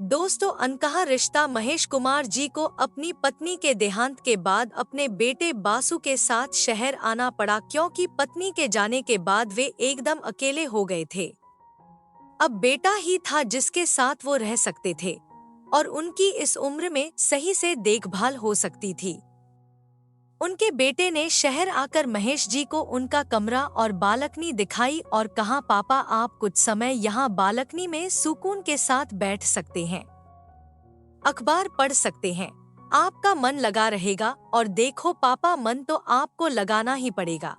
दोस्तों, अनकहा रिश्ता महेश कुमार जी को अपनी पत्नी के देहांत के बाद अपने बेटे बासु के साथ शहर आना पड़ा, क्योंकि पत्नी के जाने के बाद वे एकदम अकेले हो गए थे। अब बेटा ही था जिसके साथ वो रह सकते थे और उनकी इस उम्र में सही से देखभाल हो सकती थी। उनके बेटे ने शहर आकर महेश जी को उनका कमरा और बालकनी दिखाई और कहा, पापा आप कुछ समय यहाँ बालकनी में सुकून के साथ बैठ सकते हैं, अखबार पढ़ सकते हैं, आपका मन लगा रहेगा। और देखो पापा, मन तो आपको लगाना ही पड़ेगा।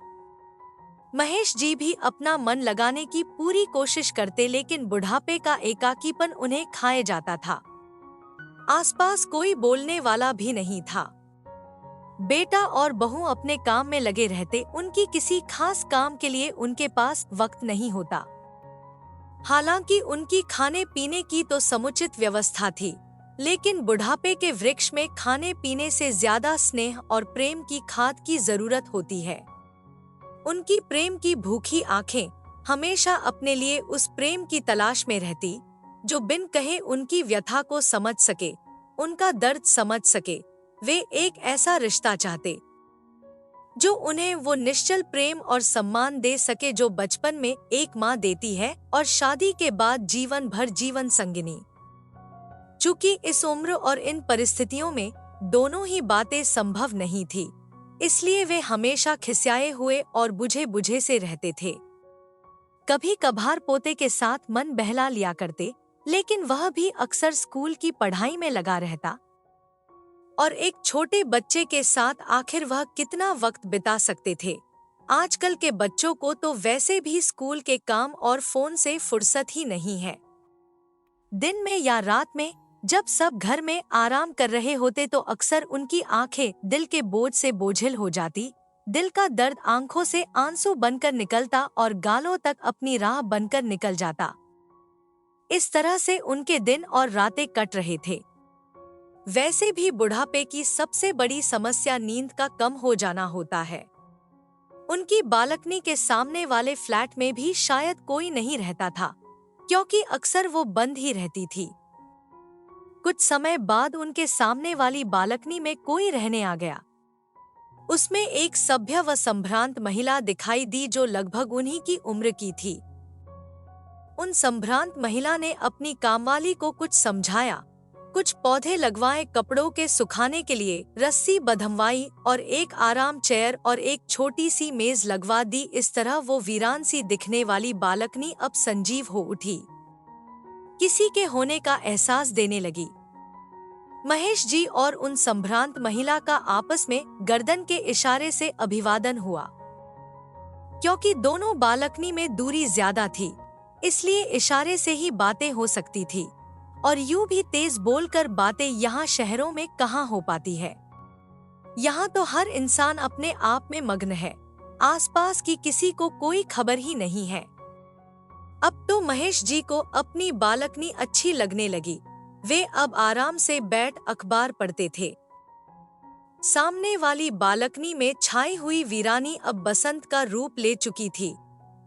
महेश जी भी अपना मन लगाने की पूरी कोशिश करते, लेकिन बुढ़ापे का एकाकीपन उन्हें खाए जाता था। आसपास कोई बोलने वाला भी नहीं था। बेटा और बहू अपने काम में लगे रहते, उनकी किसी खास काम के लिए उनके पास वक्त नहीं होता। हालांकि उनकी खाने पीने की तो समुचित व्यवस्था थी, लेकिन बुढ़ापे के वृक्ष में खाने पीने से ज्यादा स्नेह और प्रेम की खाद की जरूरत होती है। उनकी प्रेम की भूखी आंखें हमेशा अपने लिए उस प्रेम की तलाश में रहती, जो बिन कहे उनकी व्यथा को समझ सके, उनका दर्द समझ सके। वे एक ऐसा रिश्ता चाहते जो उन्हें वो निश्चल प्रेम और सम्मान दे सके जो बचपन में एक माँ देती है और शादी के बाद जीवन भर जीवन संगिनी। चूंकि इस उम्र और इन परिस्थितियों में दोनों ही बातें संभव नहीं थी, इसलिए वे हमेशा खिसियाए हुए और बुझे बुझे से रहते थे। कभी कभार पोते के साथ मन बहला लिया करते, लेकिन वह भी अक्सर स्कूल की पढ़ाई में लगा रहता और एक छोटे बच्चे के साथ आखिर वह कितना वक्त बिता सकते थे। आजकल के बच्चों को तो वैसे भी स्कूल के काम और फोन से फुर्सत ही नहीं है। दिन में या रात में जब सब घर में आराम कर रहे होते तो अक्सर उनकी आंखें दिल के बोझ से बोझिल हो जाती, दिल का दर्द आंखों से आंसू बनकर निकलता और गालों तक अपनी राह बनकर निकल जाता। इस तरह से उनके दिन और रातें कट रहे थे। वैसे भी बुढ़ापे की सबसे बड़ी समस्या नींद का कम हो जाना होता है। उनकी बालकनी के सामने वाले फ्लैट में भी शायद कोई नहीं रहता था, क्योंकि अक्सर वो बंद ही रहती थी। कुछ समय बाद उनके सामने वाली बालकनी में कोई रहने आ गया। उसमें एक सभ्य व संभ्रांत महिला दिखाई दी, जो लगभग उन्हीं की उम्र की थी। उन संभ्रांत महिला ने अपनी कामवाली को कुछ समझाया, कुछ पौधे लगवाए, कपड़ों के सुखाने के लिए रस्सी बंधवाई और एक आराम चेयर और एक छोटी सी मेज लगवा दी। इस तरह वो वीरान सी दिखने वाली बालकनी अब संजीव हो उठी, किसी के होने का एहसास देने लगी। महेश जी और उन संभ्रांत महिला का आपस में गर्दन के इशारे से अभिवादन हुआ। क्योंकि दोनों बालकनी में दूरी ज्यादा थी, इसलिए इशारे से ही बातें हो सकती थी, और यूं भी तेज बोलकर बातें यहाँ शहरों में कहाँ हो पाती है। यहाँ तो हर इंसान अपने आप में मग्न है, आसपास की किसी को कोई खबर ही नहीं है। अब तो महेश जी को अपनी बालकनी अच्छी लगने लगी। वे अब आराम से बैठ अखबार पढ़ते थे। सामने वाली बालकनी में छाई हुई वीरानी अब बसंत का रूप ले चुकी थी।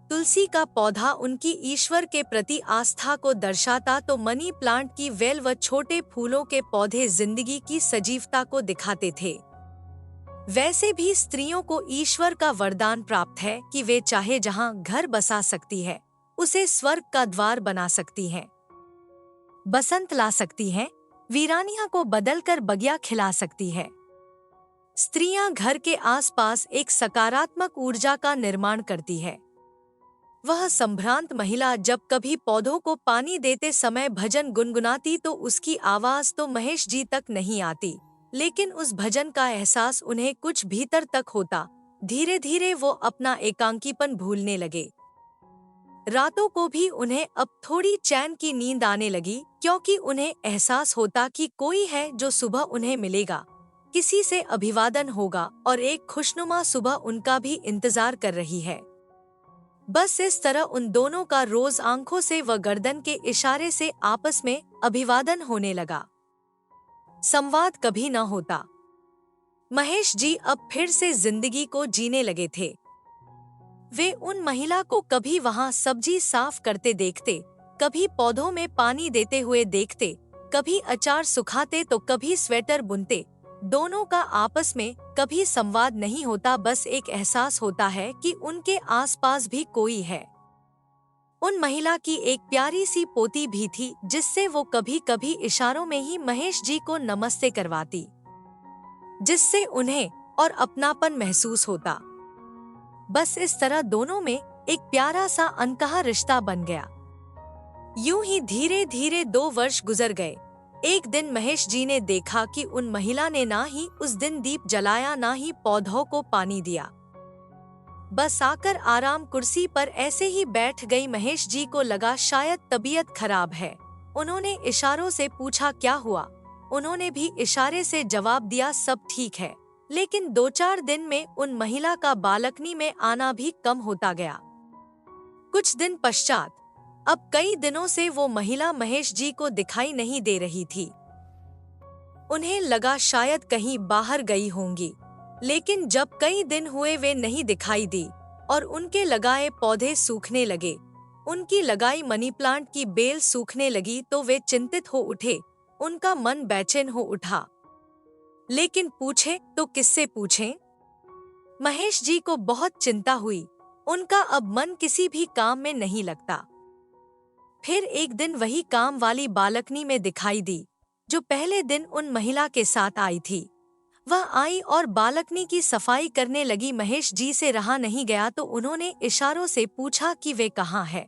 तुलसी का पौधा उनकी ईश्वर के प्रति आस्था को दर्शाता, तो मनी प्लांट की वेल व छोटे फूलों के पौधे जिंदगी की सजीवता को दिखाते थे। वैसे भी स्त्रियों को ईश्वर का वरदान प्राप्त है कि वे चाहे जहां घर बसा सकती है, उसे स्वर्ग का द्वार बना सकती हैं। बसंत ला सकती हैं, वीरानिया को बदलकर बगिया खिला सकती है। स्त्रियां घर के आसपास एक सकारात्मक ऊर्जा का निर्माण करती है। वह संभ्रांत महिला जब कभी पौधों को पानी देते समय भजन गुनगुनाती तो उसकी आवाज तो महेश जी तक नहीं आती, लेकिन उस भजन का एहसास उन्हें कुछ भीतर तक होता। धीरे धीरे वो अपना एकांकीपन भूलने लगे। रातों को भी उन्हें अब थोड़ी चैन की नींद आने लगी, क्योंकि उन्हें एहसास होता कि कोई है जो सुबह उन्हें मिलेगा, किसी से अभिवादन होगा और एक खुशनुमा सुबह उनका भी इंतजार कर रही है। बस इस तरह उन दोनों का रोज आंखों से व गर्दन के इशारे से आपस में अभिवादन होने लगा। संवाद कभी न होता। महेश जी अब फिर से जिंदगी को जीने लगे थे। वे उन महिला को कभी वहां सब्जी साफ करते देखते, कभी पौधों में पानी देते हुए देखते, कभी अचार सुखाते तो कभी स्वेटर बुनते। दोनों का आपस में कभी संवाद नहीं होता, बस एक एहसास होता है कि उनके आसपास भी कोई है। उन महिला की एक प्यारी सी पोती भी थी जिससे वो कभी कभी इशारों में ही महेश जी को नमस्ते करवाती, जिससे उन्हें और अपनापन महसूस होता। बस इस तरह दोनों में एक प्यारा सा अनकहा रिश्ता बन गया। यूं ही धीरे धीरे 2 वर्ष गुजर गए। एक दिन महेश जी ने देखा कि उन महिला ने ना ही उस दिन दीप जलाया, ना ही पौधों को पानी दिया। बस आकर आराम कुर्सी पर ऐसे ही बैठ गई। महेश जी को लगा शायद तबीयत खराब है। उन्होंने इशारों से पूछा क्या हुआ। उन्होंने भी इशारे से जवाब दिया सब ठीक है। लेकिन 2-4 दिन में उन महिला का बालकनी में आना भी कम होता गया। कुछ दिन पश्चात अब कई दिनों से वो महिला महेश जी को दिखाई नहीं दे रही थी। उन्हें लगा शायद कहीं बाहर गई होंगी, लेकिन जब कई दिन हुए वे नहीं दिखाई दी और उनके लगाए पौधे सूखने लगे, उनकी लगाई मनी प्लांट की बेल सूखने लगी तो वे चिंतित हो उठे। उनका मन बेचैन हो उठा। लेकिन पूछे तो किससे पूछें? महेश जी को बहुत चिंता हुई। उनका अब मन किसी भी काम में नहीं लगता। फिर एक दिन वही काम वाली बालकनी में दिखाई दी जो पहले दिन उन महिला के साथ आई थी। वह आई और बालकनी की सफाई करने लगी। महेश जी से रहा नहीं गया तो उन्होंने इशारों से पूछा कि वे कहाँ है।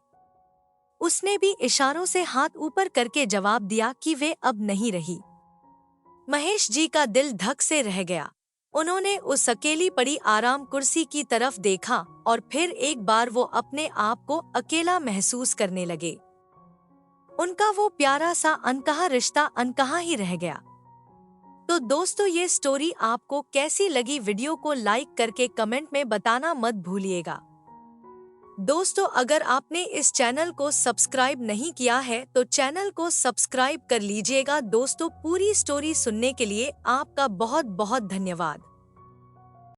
उसने भी इशारों से हाथ ऊपर करके जवाब दिया कि वे अब नहीं रही। महेश जी का दिल धक से रह गया। उन्होंने उस अकेली पड़ी आराम कुर्सी की तरफ देखा और फिर एक बार वो अपने आप को अकेला महसूस करने लगे। उनका वो प्यारा सा अनकहा रिश्ता अनकहा ही रह गया। तो दोस्तों, ये स्टोरी आपको कैसी लगी? वीडियो को लाइक करके कमेंट में बताना मत भूलिएगा। दोस्तों, अगर आपने इस चैनल को सब्सक्राइब नहीं किया है तो चैनल को सब्सक्राइब कर लीजिएगा। दोस्तों, पूरी स्टोरी सुनने के लिए आपका बहुत बहुत धन्यवाद।